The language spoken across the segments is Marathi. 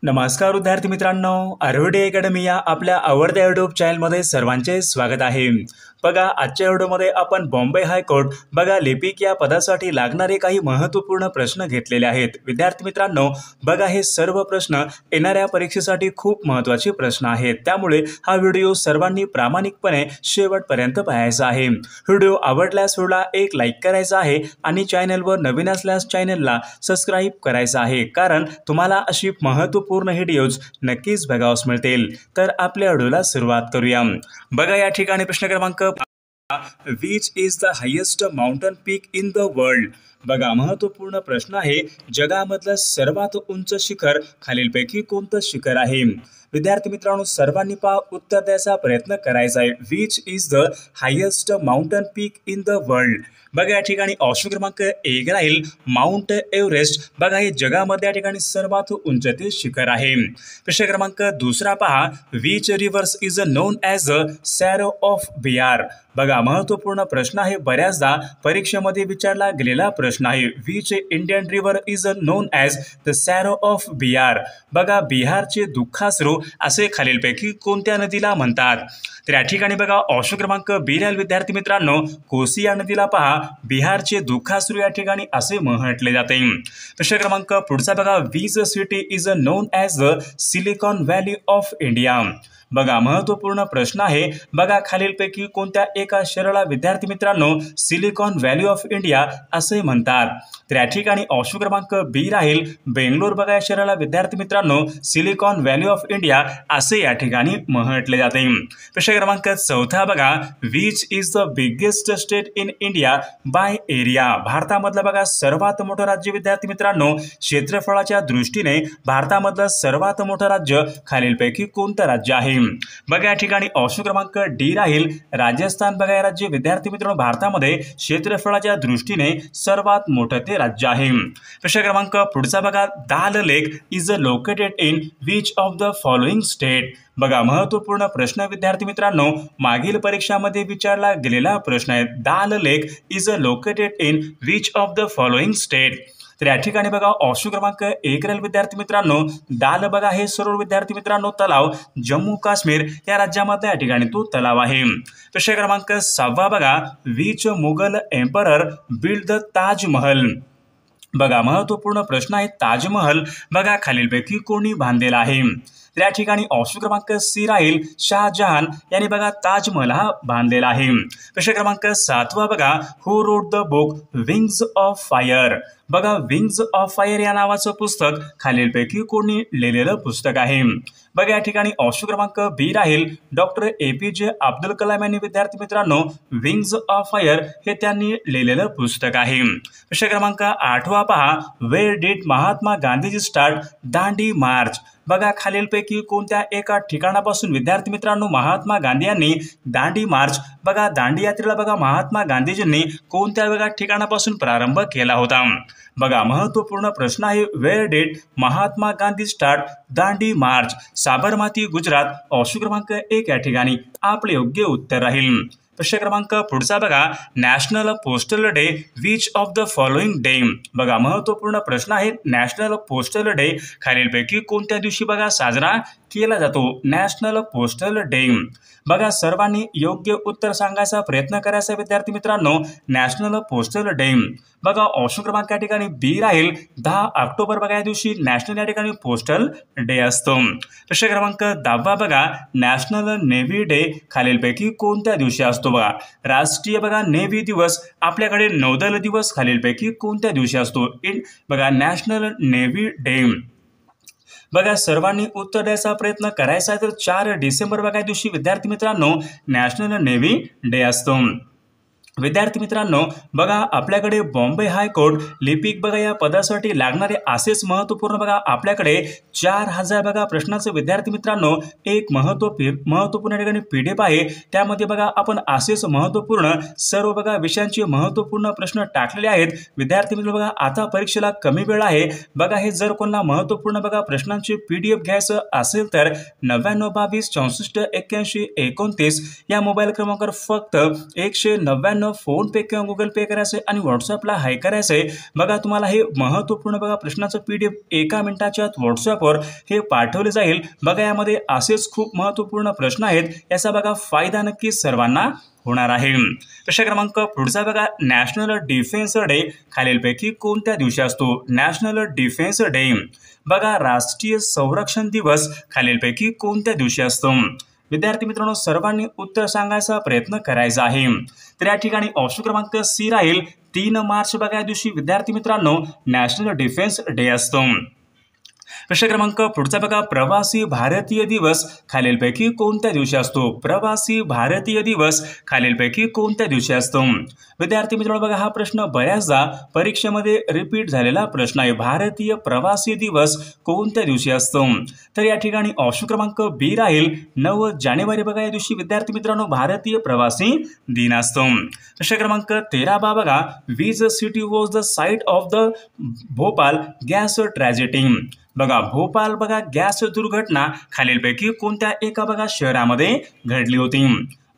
नमस्कार विद्यार्थी मित्रांनो, आरोग्य अकॅडमी या आपल्या आवडत्या यूट्यूब चॅनलमध्ये सर्वांचे स्वागत आहे। बघा, आजच्या व्हिडिओमध्ये आपण बॉम्बे हायकोर्ट लिपिक या पदासाठी लागणारे काही महत्त्वपूर्ण प्रश्न घेतलेले आहेत। विद्यार्थी मित्रांनो, बघा, हे सर्व प्रश्न येणाऱ्या परीक्षेसाठी खूप महत्त्वाचे प्रश्न आहेत, त्यामुळे हा व्हिडिओ सर्वांनी प्रामाणिकपणे शेवटपर्यंत पाहायचा आहे। व्हिडिओ आवडल्यास व्हिडिओला एक लाईक करायचा आहे आणि चॅनलवर नवीन असल्यास चॅनलला सबस्क्राइब करायचं आहे, कारण तुम्हाला अशी महत्त्वपूर्ण व्हिडिओज नक्कीच बघावयास मिळतील। तर आपल्या व्हिडिओला सुरुवात करूया। बघा, या ठिकाणी प्रश्न क्रमांक Which is the highest mountain peak in the world? बघा, महत्त्वपूर्ण प्रश्न आहे। जगामधलं सर्वात उंच शिखर खालीलपैकी कोणतं शिखर आहे? विद्यार्थी मित्रांनो, सर्वांनी उत्तर द्यायचा प्रयत्न करायचा आहे। Which is the highest mountain peak in the world? बघा, या ठिकाणी ऑप्शन क्रमांक 1 राहील माउंट एव्हरेस्ट। बघा, हे जगामध्ये या ठिकाणी सर्वात उंच ते शिखर आहे। प्रश्न क्रमांक 2 पहा, Which rivers is known as the Shadow of Bihar? बघा, महत्त्वपूर्ण प्रश्न आहे, बऱ्याचदा परीक्षेमध्ये विचारला गेलेला प्रश्न आहे। Which Indian river is known as the Shadow of Bihar? बघा, बिहारचे दुःखाश्रू असे खालीलपैकी कोणत्या नदीला म्हणतात? तर या ठिकाणी बघा, ऑप्शन क्रमांक बी राहील विद्यार्थी मित्रांनो, कोसी या नदीला पहा बिहारचे दुःखाश्रू या ठिकाणी असे म्हटले जाते। प्रश्न क्रमांक पुढचा बघा, Which city is known as the Silicon Valley of India? बघा, महत्त्वपूर्ण प्रश्न आहे। बघा, खालीलपैकी कोणत्या एका शहराला विद्यार्थी मित्रांनो सिलिकॉन व्हॅली ऑफ इंडिया असे म्हणतात? तर या ठिकाणी ऑप्शन क्रमांक बी राहील बेंगलोर। बघा, या शहराला विद्यार्थी मित्रांनो सिलिकॉन व्हॅली ऑफ इंडिया असे या ठिकाणी म्हटले जाते। प्रश्न क्रमांक 4 बघा, Which is the biggest state in India by area? भारतामधलं बघा सर्वात मोठं राज्य विद्यार्थी मित्रांनो क्षेत्रफळाच्या दृष्टीने भारतामधलं सर्वात मोठं राज्य खालीलपैकी कोणतं राज्य आहे? बघा, या ठिकाणी ऑप्शन क्रमांक डी राहील राजस्थान। बघा, हे राज्य विद्यार्थी मित्रांनो भारतामध्ये क्षेत्रफळाच्या दृष्टीने सर्वात मोठं ते राज्य आहे। प्रश्न क्रमांक पुढचा बघा, Dal lake is located in which of the following state? बघा, महत्त्वपूर्ण प्रश्न विद्यार्थी मित्रांनो मागील परीक्षामध्ये विचारला गेलेला प्रश्न आहे। Dal lake is located in which of the following state? तर या ठिकाणी बघा, ऑप्शन क्रमांक 1 राहील विद्यार्थी मित्रांनो दाल। बघा, हे सर्व विद्यार्थी मित्रांनो तलाव जम्मू काश्मीर या राज्यामध्ये या ठिकाणी तो तलाव आहे। प्रश्न क्रमांक 6 बघा, Which Mughal emperor build the Taj Mahal? बघा, महत्त्वपूर्ण प्रश्न आहे। ताजमहल बघा खालीलपैकी कोणी बांधलेला आहे? तर या ठिकाणी ऑप्शन क्रमांक सी राहील शाहजहान यांनी बघा ताजमहल हा बांधलेला आहे। प्रश्न क्रमांक 7 बघा, who wrote the book wings of fire? बघा, विंग्स ऑफ फायर या नावाचं पुस्तक खालीलपैकी कोणी लिहिलेलं पुस्तक आहे? बघा, या ठिकाणी ऑप्शन क्रमांक बी राहील डॉक्टर APJ अब्दुल कलाम यांनी विद्यार्थी मित्रांनो विंग्स ऑफ फायर हे त्यांनी लिहिलेलं पुस्तक आहे। प्रश्न क्रमांक 8 पहा, where did Mahatma Gandhiji start Dandi march? बघा, खालीलपैकी कोणत्या एका ठिकाणापासून विद्यार्थी मित्रांनो महात्मा गांधी यांनी दांडी मार्च बघा दांडी यात्रेला बघा महात्मा गांधीजींनी कोणत्या बघा ठिकाणापासून प्रारंभ केला होता? बघा, महत्त्वपूर्ण प्रश्न आहे, wear did Mahatma Gandhi start Dandi March? Sabarmati Gujarat. Option क्रमांक 1 या ठिकाणी आपले योग्य उत्तर राहील। प्रश्न क्रमांक पुढचा बघा, national postal day which of the following day? बघा, महत्त्वपूर्ण प्रश्न आहे। नॅशनल पोस्टल डे खालीलपैकी कोणत्या दिवशी बघा साजरा केला जातो? National postal day. बघा, सर्वांनी योग्य उत्तर सांगायचा प्रयत्न करायचा विद्यार्थी मित्रांनो नॅशनल पोस्टल डे। बघा, ऑप्शन क्रमांक या ठिकाणी बी राहील 10 ऑक्टोबर। बघा, या दिवशी नॅशनल या ठिकाणी पोस्टल डे असतो। प्रश्न क्रमांक 10 बघा, नॅशनल नेव्ही डे खालीलपैकी कोणत्या दिवशी असतो? बघा, राष्ट्रीय बघा नेव्ही दिवस आपल्याकडे नौदल दिवस खालीलपैकी कोणत्या दिवशी असतो? बघा, नॅशनल नेव्ही डे। बघा, सर्वांनी उत्तर द्यायचा प्रयत्न करायचा आहे। तर 4 डिसेंबर बघा या दिवशी विद्यार्थी मित्रांनो नॅशनल नेव्ही डे असतो। विद्यार्थी मित्रांनो, बघा, आपल्याकडे बॉम्बे हायकोर्ट लिपिक बघा या पदासाठी लागणारे असेच महत्त्वपूर्ण बघा आपल्याकडे 4000 बघा प्रश्नाचं विद्यार्थी मित्रांनो एक महत्त्वपूर्ण ठिकाणी PDF आहे। त्यामध्ये बघा आपण असेच महत्त्वपूर्ण सर्व बघा विषयांचे महत्त्वपूर्ण प्रश्न टाकलेले आहेत। विद्यार्थी मित्र बघा, आता परीक्षेला कमी वेळ आहे। बघा, हे जर कोणाला महत्त्वपूर्ण बघा प्रश्नांचे PDF घ्यायचं असेल तर 99 22 64 81 29 या मोबाईल क्रमांकावर फक्त 199 तुम्हाला फोन पे किंवा गुगल पे करायचं आहे आणि व्हॉट्सअपला हाय करायचं आहे, बघा तुम्हाला हे महत्त्वपूर्ण बघा प्रश्नाचं PDF 1 मिनिटाच्या आत व्हॉट्सअपवर हे पाठवले जाईल। बघा यामध्ये असेच खूप महत्त्वपूर्ण प्रश्न आहेत, याचा बघा फायदा नक्कीच सर्वांना होणार आहे। प्रश्न क्रमांक पुढचा बघा, नॅशनल डिफेन्स डे खालीलपैकी कोणत्या दिवशी असतो? नॅशनल डिफेन्स डे बघा राष्ट्रीय संरक्षण दिवस खालीलपैकी कोणत्या दिवशी असतो? विद्यार्थी मित्रांनो सर्वांनी उत्तर सांगायचा प्रयत्न करायचा आहे। तर या ठिकाणी ऑप्शन क्रमांक सी राहील 3 मार्च बघा या दिवशी विद्यार्थी मित्रांनो नॅशनल डिफेन्स डे असतो। प्रश्न क्रमांक पुढचा बघा, प्रवासी भारतीय दिवस खालीलपैकी कोणत्या दिवशी असतो? प्रवासी भारतीय दिवस खालीलपैकी कोणत्या दिवशी असतो? विद्यार्थी मित्रांनो बघा हा प्रश्न बऱ्याचदा परीक्षेमध्ये रिपीट झालेला प्रश्न आहे। भारतीय प्रवासी दिवस कोणत्या दिवशी असतो? तर या ठिकाणी ऑप्शन क्रमांक बी राहील 9 जानेवारी बघा या दिवशी विद्यार्थी मित्रांनो भारतीय प्रवासी दिन असतो। प्रश्न क्रमांक 13 बघा, which city was the site of the Bhopal gas tragedy बघा भोपाल बघा गॅस दुर्घटना खालीलपैकी कोणत्या एका बघा शहरामध्ये घडली होती?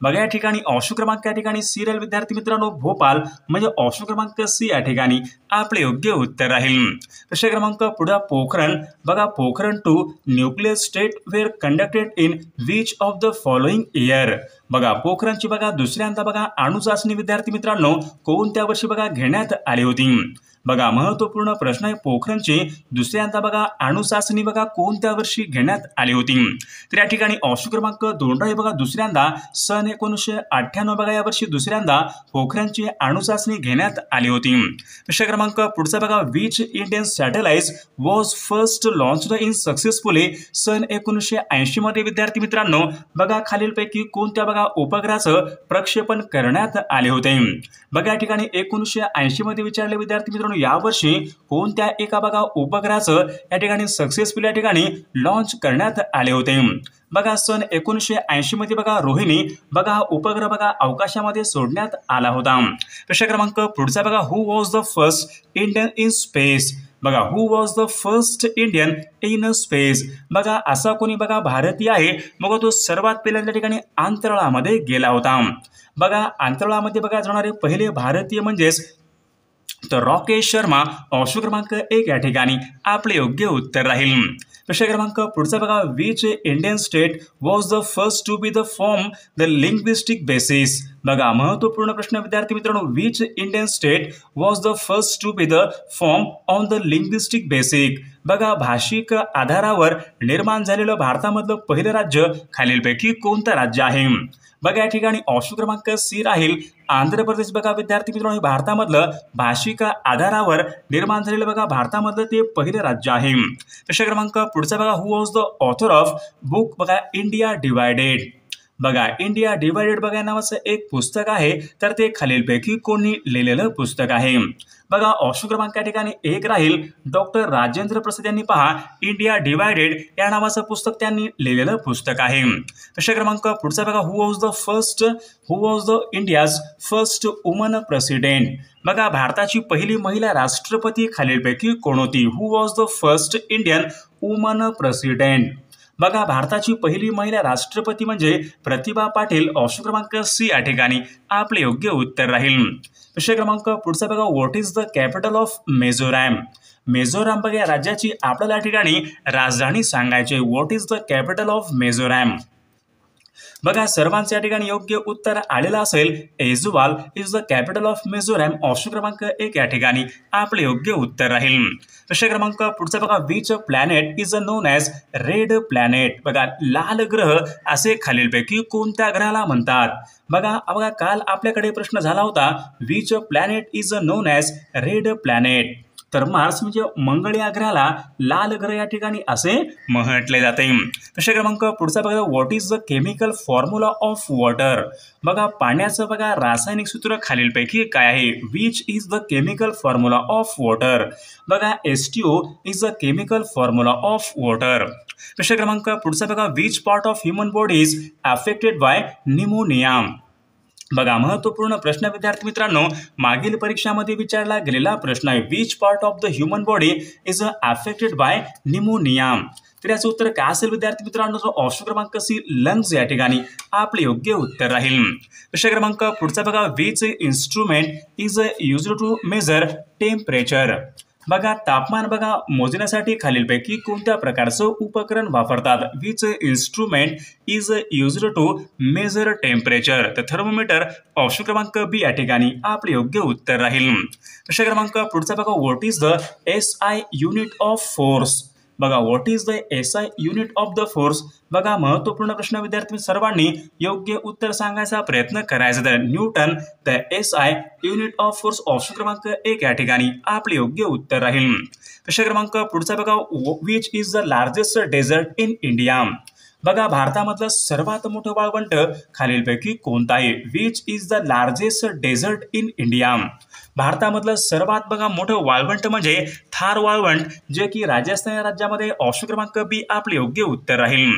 बघा या ठिकाणी ऑप्शन क्रमांक या ठिकाणी सी राहील विद्यार्थी मित्रांनो भोपाल, म्हणजे ऑप्शन क्रमांक सी या ठिकाणी आपले योग्य उत्तर राहील। प्रश्न क्रमांक पुढे पोखरण बघा, Pokhran 2 nuclear state were conducted in which of the following year बघा पोखरणची बघा दुसऱ्यांदा बघा अणुचाचणी विद्यार्थी मित्रांनो कोणत्या वर्षी बघा घेण्यात आली होती? बघा महत्त्वपूर्ण प्रश्न आहे, पोखरणची दुसऱ्यांदा बघा अणुचाचणी बघा कोणत्या वर्षी घेण्यात आली होती? तर या ठिकाणी ऑप्शन क्रमांक 2 राहील बघा दुसऱ्यांदा सन 1998 बघा या वर्षी दुसऱ्यांदा पोखरणची अणुचाचणी घेण्यात आली होती। प्रश्न क्रमांक पुढचा बघा, which Indian satellite was first launched in successfully सन 1980 मध्ये विद्यार्थी मित्रांनो बघा खालीलपैकी कोणत्या बघा उपग्रहाचं प्रक्षेपण करण्यात आले होते? बघा या ठिकाणी 1980 मध्ये विचारले विद्यार्थी मित्रांनो यावर्षी कोणत्या एका बघा उपग्रहाचं या ठिकाणी सक्सेसफुल या ठिकाणी लॉन्च करण्यात आले होते? बघा सन 1980 मध्ये बघा रोहिणी बघा उपग्रह बघा अवकाशामध्ये सोडण्यात आला होता। प्रश्न क्रमांक पुढचा बघा, who was the first Indian in space बघा who was the first Indian in space बघा असा कोणी बघा भारतीय आहे मग तो सर्वात पहिल्यांदा ठिकाणी अंतराळामध्ये गेला होता? बघा अंतराळामध्ये बघा जाणारे पहिले भारतीय म्हणजेच तर राकेश शर्मा, ऑप्शन क्रमांक 1 या ठिकाणी आपले योग्य उत्तर राहील। प्रश्न क्रमांक पुढचा बघा, which Indian state was the first to be the form the linguistic basis बघा महत्त्वपूर्ण प्रश्न विद्यार्थी मित्रांनो, which Indian state was the first to be the form on the linguistic basic बघा भाषिक आधारावर निर्माण झालेलं भारतामधलं पहिलं राज्य खालीलपैकी कोणतं राज्य आहे? बघा या ठिकाणी ऑप्शन क्रमांक सी राहील आंध्र प्रदेश बघा विद्यार्थी मित्रांनो भारतामधलं भाषिक आधारावर निर्माण झालेलं बघा भारतामधलं ते पहिलं राज्य आहे। प्रश्न क्रमांक पुढचा बघा, who was the author of book बघा इंडिया डिवायडेड बघा इंडिया डिवायडेड बघा नावाचं एक पुस्तक आहे, तर ते खालीलपैकी कोणी लिहिलेलं पुस्तक आहे? बघा ऑप्शन क्रमांक या ठिकाणी 1 राहील डॉक्टर राजेंद्र प्रसाद यांनी पहा इंडिया डिवायडेड या नावाचं पुस्तक त्यांनी लिहिलेलं पुस्तक आहे। प्रश्न क्रमांक पुढचा बघा, who was the India's first woman president बघा भारताची पहिली महिला राष्ट्रपती खालीलपैकी कोण होती? Who was the first Indian woman president बघा भारताची पहिली महिला राष्ट्रपती म्हणजे प्रतिभा पाटील, ऑप्शन क्रमांक सी या ठिकाणी आपले योग्य उत्तर राहील। प्रश्न क्रमांक पुढचा बघा, what is the capital of Mizoram Mizoram बघा या राज्याची आपल्याला या ठिकाणी राजधानी सांगायची, what is the capital of Mizoram बघा सर्वांच्या ठिकाणी योग्य उत्तर आलेलं असेल, Aizawl is the capital of Mizoram, option क्रमांक 1 या ठिकाणी आपले योग्य उत्तर राहील। प्रश्न क्रमांक पुढचा बघा, which planet is non as red planet बघा लाल ग्रह असे खालीलपैकी कोणत्या ग्रहाला म्हणतात? बघा काल आपल्याकडे प्रश्न झाला होता, which planet is non as red planet तर मार्स म्हणजे मंगळ या ग्रहाला लाल ग्रह या ठिकाणी असे म्हटले जाते। प्रश्न क्रमांक पुढचा बघा, what is the chemical formula of water बघा पाण्याचं बघा रासायनिक सूत्र खालीलपैकी काय आहे? Which is the chemical formula of water बघा H2O is the chemical formula of water. प्रश्न क्रमांक पुढचा बघा, which part of human body is affected by pneumonia बघा महत्त्वपूर्ण प्रश्न विद्यार्थी मित्रांनो मागील परीक्षामध्ये विचारला गेलेला प्रश्न आहे, which part of the human body is affected by pneumonia तर याचं उत्तर काय असेल विद्यार्थी मित्रांनो? तर ऑप्शन क्रमांक सी लंग्स या ठिकाणी आपले योग्य उत्तर राहील. प्रश्न क्रमांक पुढचा बघा, which instrument is used to measure temperature. बघा तापमान बघा मोजण्यासाठी खालीलपैकी कोणत्या प्रकारचं उपकरण वापरतात? Which instrument is used to measure temperature. तर थर्मोमीटर ऑप्शन क्रमांक बी या ठिकाणी आपले योग्य उत्तर राहील. प्रश्न क्रमांक पुढचा बघा, what is the SI unit of force. बघा what is the SI unit of the force. बघा महत्वपूर्ण प्रश्न विद्यार्थी सर्वांनी योग्य उत्तर सांगायचा प्रयत्न करायचा. तर Newton the SI unit of force option क्रमांक 1 या ठिकाणी आपले योग्य उत्तर राहील. प्रश्न क्रमांक पुढचा बघा, which is the largest desert in India. बघा भारतामधलं सर्वात मोठं वाळवंट खालीलपैकी कोणतं आहे? Which is the largest desert in India. भारतामधलं सर्वात बघा मोठं वाळवंट म्हणजे थार वाळवंट, जे की राजस्थान या राज्यामध्ये ऑप्शन क्रमांक बी आपले योग्य उत्तर राहील.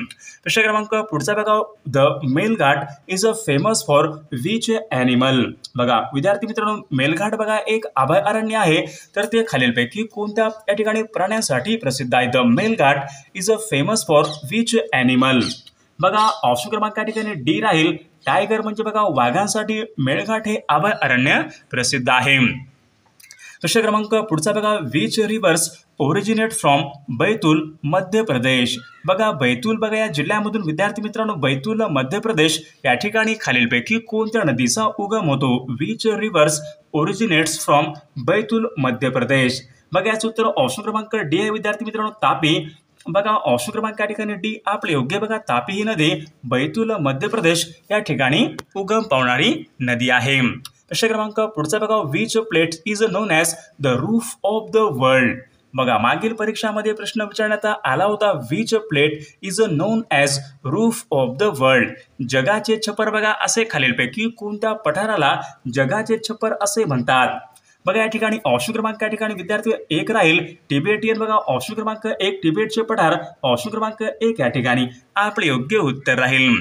प्रश्न क्रमांक पुढचा बघा, the Melghat is a famous for which animal. बघा विद्यार्थी मित्रांनो मेलघाट बघा एक अभयारण्य आहे, तर ते खालीलपैकी कोणत्या या ठिकाणी प्राण्यांसाठी प्रसिद्ध आहे? The Melghat is a famous for which animal. बघा ऑप्शन क्रमांक या ठिकाणी डी राहील. टायगर म्हणजे बघा वाघांसाठी मेळघाट हे अभयारण्य प्रसिद्ध आहे. प्रश्न क्रमांक पुढचा बघा, which reverse originate from Betul Madhya Pradesh. बघा बैतूल बघा या जिल्ह्यामधून विद्यार्थी मित्रांनो बैतूल मध्य प्रदेश या ठिकाणी खालीलपैकी कोणत्या नदीचा उगम होतो? Which reverse originates from Betul Madhya Pradesh. बघा याचं उत्तर ऑप्शन क्रमांक डी आहे विद्यार्थी मित्रांनो तापी. बघा ऑप्शन क्रमांक या ठिकाणी डी आपले योग्य. बघा तापी ही नदी बैतूल मध्य प्रदेश या ठिकाणी उगम पावणारी नदी आहे. प्रश्न क्रमांक पुढचा बघा, which plate is non as the roof of the world. बघा मागील परीक्षामध्ये प्रश्न विचारण्यात आला होता, which plate is non as roof of the world. जगाचे छप्पर बघा असे खालीलपैकी कोणत्या पठाराला जगाचे छप्पर असे म्हणतात? बघा या ठिकाणी ऑप्शन क्रमांक या ठिकाणी विद्यार्थी 1 राहील टिबेटियन. बघा ऑप्शन क्रमांक 1 टिबेटचे पठार ऑप्शन क्रमांक 1 या ठिकाणी आपले योग्य उत्तर राहील.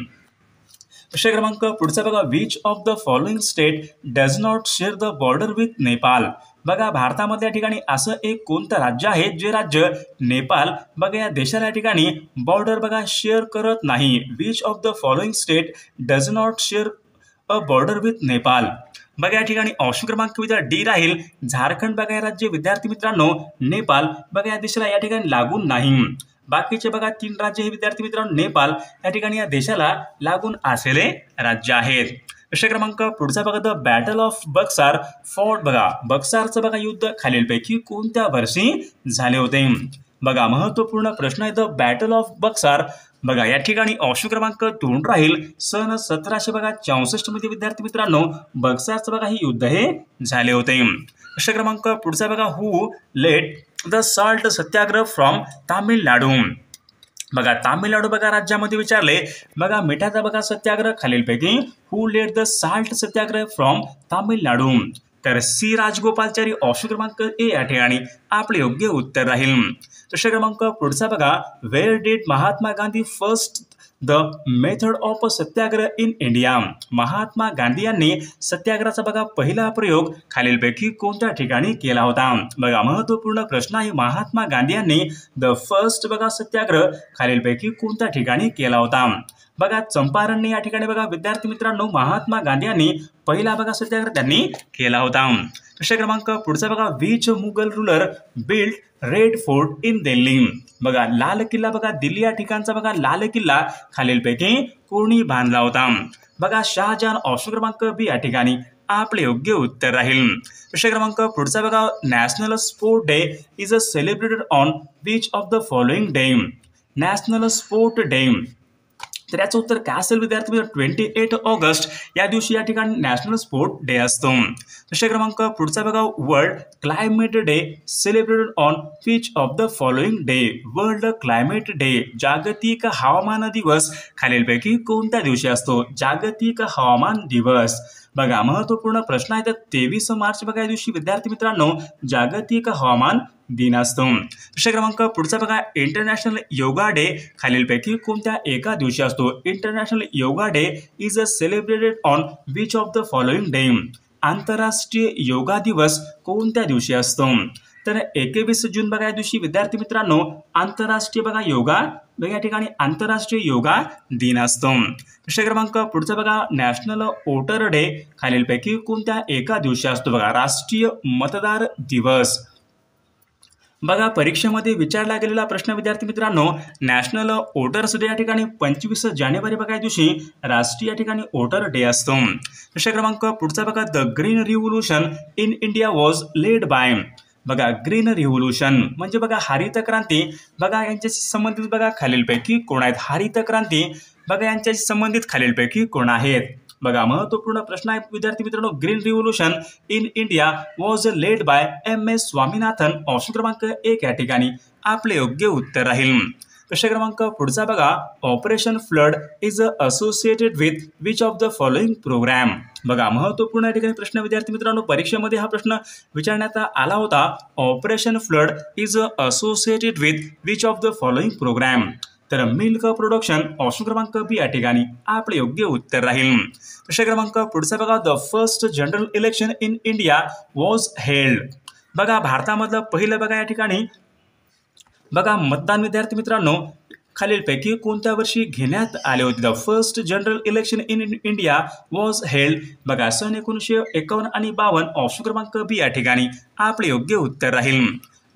प्रश्न क्रमांक पुढचा बघा, which of the following state does not share the border with Nepal. बघा भारतामध्ये या ठिकाणी असं एक कोणतं राज्य आहे जे राज्य नेपाल बघा या देशाला या ठिकाणी बॉर्डर बघा शेअर करत नाही? Which of the following state does not share a border with Nepal. बघा या ठिकाणी ऑप्शन क्रमांक डी राहील. झारखंड बघा हे राज्य विद्यार्थी मित्रांनो नेपाल बघा या देशाला या ठिकाणी लागून नाही. बाकीचे बघा 3 राज्य हे विद्यार्थी मित्रांनो नेपाल या ठिकाणी या देशाला लागून असलेले राज्य आहेत. प्रश्न क्रमांक पुढचा बघा, the battle of Buxar fort. बघा बक्सारचं बघा युद्ध खालीलपैकी कोणत्या वर्षी झाले होते? बघा महत्वपूर्ण प्रश्न आहे. द बॅटल ऑफ बक्सार बघा या ठिकाणी ऑप्शन क्रमांक 2 राहील. सन 1764 मध्ये विद्यार्थी मित्रांनो बक्सारचं बघा हे युद्ध हे झाले होते. प्रश्न क्रमांक पुढचा बघा, who led the salt Satyagraha from Tamil Nadu. बघा तामिळनाडू बघा राज्यामध्ये विचारले. बघा मिठाचा बघा सत्याग्रह खालीलपैकी who led the salt Satyagraha from Tamil Nadu. तर सी राजगोपालचारी ऑप्शन क्रमांक ए या ठिकाणी आपले योग्य उत्तर राहील. प्रश्न क्रमांक पुढचा बघा, wear did Mahatma Gandhi first the method of Satyagraha in India. Mahatma Gandhi यांनी सत्याग्रहाचा बघा पहिला प्रयोग खालीलपैकी कोणत्या ठिकाणी केला होता? बघा महत्वपूर्ण प्रश्न आहे. महात्मा गांधी यांनी द फर्स्ट बघा सत्याग्रह खालीलपैकी कोणत्या ठिकाणी केला होता? बघा चंपारण या ठिकाणी बघा विद्यार्थी मित्रांनो महात्मा गांधी यांनी पहिला बघा सत्याग्रह त्यांनी केला होता. प्रश्न क्रमांक पुढचा बघा, which Mughal ruler build red fort in Delhi. बघा लाल किल्ला बघा दिल्ली या ठिकाणचा बघा लाल किल्ला खालीलपैकी कोणी बांधला होता? बघा शहाजहान ऑप्शन क्रमांक बी या ठिकाणी आपले योग्य उत्तर राहील. प्रश्न क्रमांक पुढचा बघा, national sport day is a celebrated on which of the following day. National sport day तर याचं उत्तर काय असेल विद्यार्थी? 28 ऑगस्ट या दिवशी या ठिकाणी नॅशनल स्पोर्ट डे असतो. प्रश्न क्रमांक पुढचा बघा, world climate day celebrated on which of the following day. World climate day जागतिक हवामान दिवस खालीलपैकी कोणत्या दिवशी असतो? जागतिक हवामान दिवस. बघा महत्वपूर्ण प्रश्न आहे. तर 23 मार्च बघा या दिवशी विद्यार्थी मित्रांनो जागतिक हवामान दिन असतो. प्रश्न क्रमांक पुढचा बघा, इंटरनॅशनल योगा डे खालीलपैकी कोणत्या एका दिवशी असतो? International yoga day is a celebrated on which of the following day. आंतरराष्ट्रीय योगा दिवस कोणत्या दिवशी असतो? तर 21 जून बघा या दिवशी विद्यार्थी मित्रांनो आंतरराष्ट्रीय बघा योगा बघा या ठिकाणी आंतरराष्ट्रीय योगा दिन असतो। प्रश्न क्रमांक पुढचा बघा नॅशनल वोटर डे खालीलपैकी कोणत्या एका दिवशी असतो बघा राष्ट्रीय मतदार दिवस। बघा परीक्षेमध्ये विचारला गेलेला प्रश्न विद्यार्थी मित्रांनो नॅशनल वोटर्स डे या ठिकाणी 25 जानेवारी बघा या दिवशी राष्ट्रीय या ठिकाणी वोटर डे असतो। प्रश्न क्रमांक पुढचा बघा the green revolution in India was led by बघा ग्रीन रिव्होल्यूशन म्हणजे बघा हरित क्रांती बघा यांच्याशी संबंधित बघा खालीलपैकी कोण आहेत हरित क्रांती बघा यांच्याशी संबंधित खालीलपैकी कोण आहेत बघा महत्वपूर्ण प्रश्न आहे विद्यार्थी मित्रांनो green revolution in India was led by MS Swaminathan option क्रमांक 1 या ठिकाणी आपले योग्य उत्तर राहील। प्रश्न क्रमांक पुढचा बघा operation flood is associated with which of the following programme बघा महत्वपूर्ण या ठिकाणी प्रश्न विद्यार्थी मित्रांनो परीक्षेमध्ये हा प्रश्न विचारण्यात आला होता operation flood is associated with which of the following programme तर मिल्क प्रोडक्शन ऑप्शन क्रमांक बी या ठिकाणी आपले योग्य उत्तर राहील। प्रश्न क्रमांक पुढचा बघा the first general election in India was held बघा भारतामधलं पहिलं बघा या ठिकाणी बघा मतदान विद्यार्थी मित्रांनो खालीलपैकी कोणत्या वर्षी घेण्यात आले होते the first general election in India was held बघा सन 1951 आणि 52 ऑप्शन क्रमांक बी या ठिकाणी आपले योग्य उत्तर राहील।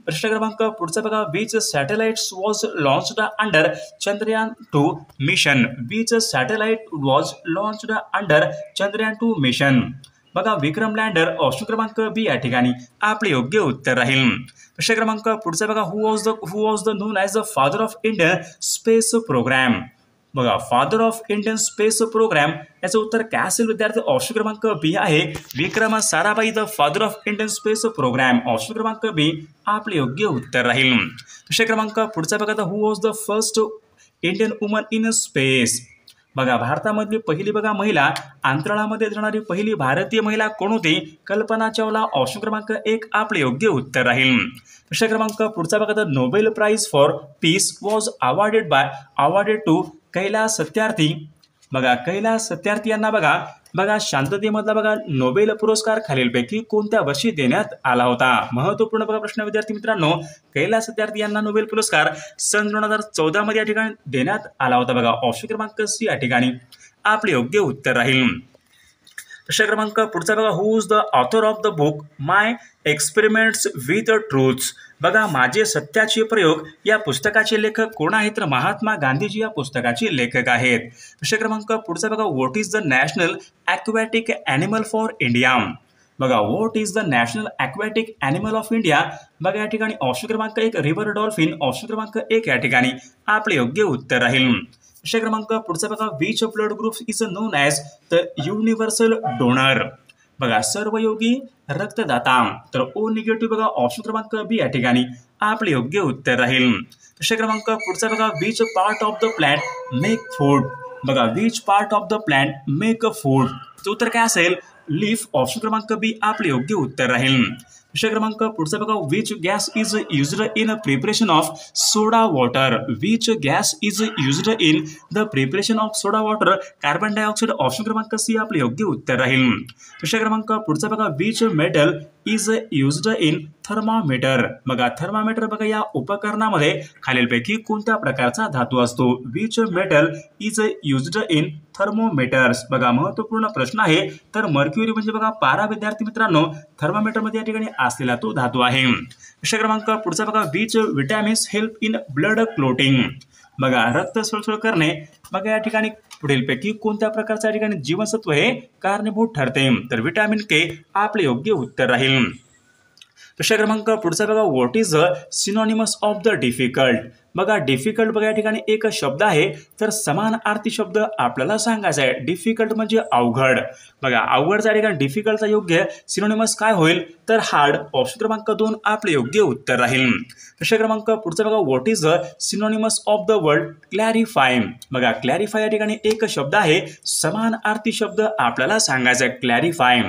प्रश्न क्रमांक पुढचा बघा which satellites was launched under Chandrayaan 2 mission which satellite was launched under Chandrayaan 2 mission बघा विक्रम लँडर ऑप्शन क्रमांक बी या ठिकाणी आपले योग्य उत्तर राहील। प्रश्न क्रमांक पुढचा बघा who was the known as the father of Indian space program बघा father of Indian space program याचं उत्तर काय असेल विद्यार्थी ऑप्शन क्रमांक बी आहे Vikram Sarabhai the father of Indian space program option क्रमांक बी आपले योग्य उत्तर राहील। प्रश्न क्रमांक पुढचा बघा who was the first Indian woman in space बघा भारतामधली पहिली बघा महिला अंतराळामध्ये जाणारी पहिली भारतीय महिला कोण होती कल्पना चावला ऑप्शन क्रमांक 1 आपले योग्य उत्तर राहील। प्रश्न क्रमांक पुढचा बघा the Nobel prize for peace was awarded to Kailash Satyarthi बघा कैलास सत्यार्थी यांना बघा शांततेमधला बघा नोबेल पुरस्कार खालीलपैकी कोणत्या वर्षी देण्यात आला होता महत्वपूर्ण बघा प्रश्न विद्यार्थी मित्रांनो कैलास सत्यार्थी यांना नोबेल पुरस्कार सन 2014 मध्ये या ठिकाणी देण्यात आला होता बघा ऑप्शन क्रमांक सी या ठिकाणी आपले योग्य उत्तर राहील। प्रश्न क्रमांक पुढचा बघा who is the author of the book my experiments with truths बघा माझे सत्याचे प्रयोग या पुस्तकाचे लेखक कोण आहेत तर महात्मा गांधीजी या पुस्तकाचे लेखक आहेत। प्रश्न क्रमांक पुढचा बघा what is the national aquatic animal for India बघा what is the national aquatic animal of India बघा या ठिकाणी ऑप्शन क्रमांक 1 रिव्हर डॉल्फिन ऑप्शन क्रमांक 1 या ठिकाणी आपले योग्य उत्तर राहील। प्रश्न क्रमांक पुढचा बघा which blood group is non as the universal donor बघा सर्वयोगी रक्तदाता तर ओ निगेटिव्ह बघा ऑप्शन क्रमांक बी या ठिकाणी आपले योग्य उत्तर राहील। प्रश्न क्रमांक पुढचा बघा which part of the plant make food बघा which part of the plant make food उत्तर काय असेल लीफ ऑप्शन क्रमांक बी आपले योग्य उत्तर राहील। प्रश्न क्रमांक पुढचा बघा which gas is used in preparation of soda water which gas is used in the preparation of soda water carbon dioxide option क्रमांक सी आपले योग्य उत्तर राहील। प्रश्न क्रमांक पुढचा बघा which metal is used in thermometer बघा थर्मामीटर बघा या उपकरणामध्ये खालीलपैकी कोणत्या प्रकारचा धातू असतो which metal is used in thermometers बघा महत्वपूर्ण प्रश्न आहे तर मर्क्युरी म्हणजे बघा पारा विद्यार्थी मित्रांनो थर्मामीटर मध्ये या ठिकाणी असलेला तो धातू आहे। प्रश्न क्रमांक पुढचा बघा which vitamins help in blood clotting बघा रक्त सळसळ करणे बघा या ठिकाणी पुढीलपैकी कोणत्या प्रकारच्या ठिकाणी जीवनसत्व हे कारणीभूत ठरते तर विटॅमिन के आपले योग्य उत्तर राहील। प्रश्न क्रमांक पुढचा बघा what is the synonymous of the difficult बघा डिफिकल्ट बघा या ठिकाणी एक शब्द आहे तर समानार्थी शब्द आपल्याला सांगायचा आहे डिफिकल्ट म्हणजे अवघड बघा अवघडचा ठिकाणी डिफिकल्टचा योग्य सिनोनिमस काय होईल तर हार्ड ऑप्शन क्रमांक 2 आपले योग्य उत्तर राहील। प्रश्न क्रमांक पुढचा बघा what is the synonymous of the word clarify बघा क्लॅरिफाय या ठिकाणी एक शब्द आहे समानार्थी शब्द आपल्याला सांगायचा आहे क्लॅरिफाय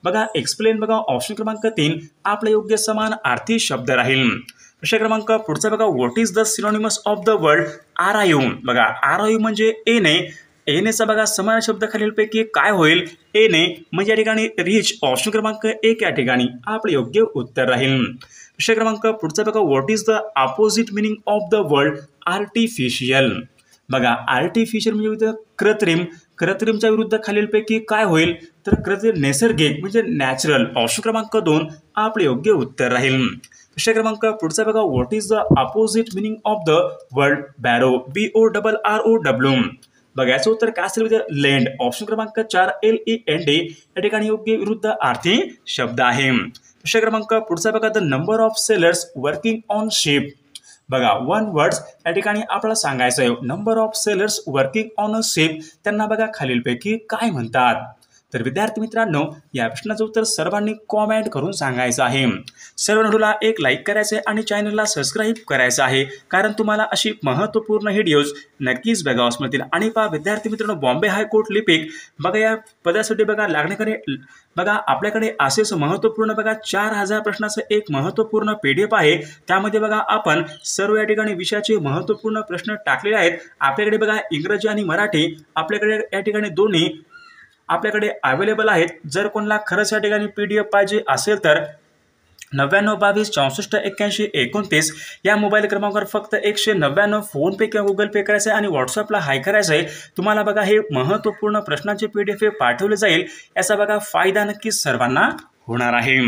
बघा एक्सप्लेन बघा ऑप्शन क्रमांक 3 आपले योग्य समानार्थी शब्द राहील। प्रश्न क्रमांक पुढचा बघा what is the synonymous of the word RIU बघा आरआययू म्हणजे एनेचा बघा समान शब्द खालीलपैकी काय होईल एने म्हणजे या ठिकाणी रिच ऑप्शन क्रमांक 1 या ठिकाणी आपले योग्य उत्तर राहील। विषय क्रमांक पुढचा बघा, what is the opposite meaning of the word artificial. बघा आर्टिफिशियल म्हणजे कृत्रिम, कृत्रिमच्या विरुद्ध खालीलपैकी काय होईल, तर कृत्रिम नैसर्गिक म्हणजे नॅचरल. ऑप्शन क्रमांक 2 आपले योग्य उत्तर राहील. विषय क्रमांक पुढचा बघा, what is the opposite meaning of the word barrow, BORROW. बघा याचं उत्तर काय असेल, लेंड. ऑप्शन क्रमांक 4 LEND या ठिकाणी योग्य विरुद्ध अर्थी शब्द आहे. विषय क्रमांक पुढचा बघा, the number of sellers working on ship. बघा 1 वर्ड्स या ठिकाणी आपल्याला सांगायचं आहे, number of sellers working on a ship त्यांना बघा खालीलपैकी काय म्हणतात. तर विद्यार्थी मित्रांनो, या प्रश्नाचं उत्तर सर्वांनी कॉमेंट करून सांगायचं आहे. सर्व व्हिडिओला एक लाईक करायचं आहे आणि चॅनलला सबस्क्राईब करायचं आहे, कारण तुम्हाला अशी महत्त्वपूर्ण व्हिडिओज नक्कीच बघावयास मिळतील. आणि पहा विद्यार्थी मित्रांनो, बॉम्बे हायकोर्ट लिपिक बघा या पदासाठी बघा लागण्याकडे बघा आपल्याकडे असेच महत्त्वपूर्ण बघा 4000 प्रश्नाचं एक महत्त्वपूर्ण PDF आहे. त्यामध्ये बघा आपण सर्व या ठिकाणी विषयाचे महत्त्वपूर्ण प्रश्न टाकलेले आहेत. आपल्याकडे बघा इंग्रजी आणि मराठी आपल्याकडे या ठिकाणी दोन्ही आपल्याकडे अवेलेबल आहेत. जर कोणाला खरंच या ठिकाणी PDF पाहिजे असेल तर 9922 64 81 29 या मोबाईल क्रमांकावर फक्त 199 फोनपे किंवा गुगल पे करायचं आहे आणि व्हॉट्सअपला हाय करायचं आहे. तुम्हाला बघा हे महत्त्वपूर्ण प्रश्नांचे PDF पाठवले जाईल. याचा बघा फायदा नक्कीच सर्वांना होणार आहे.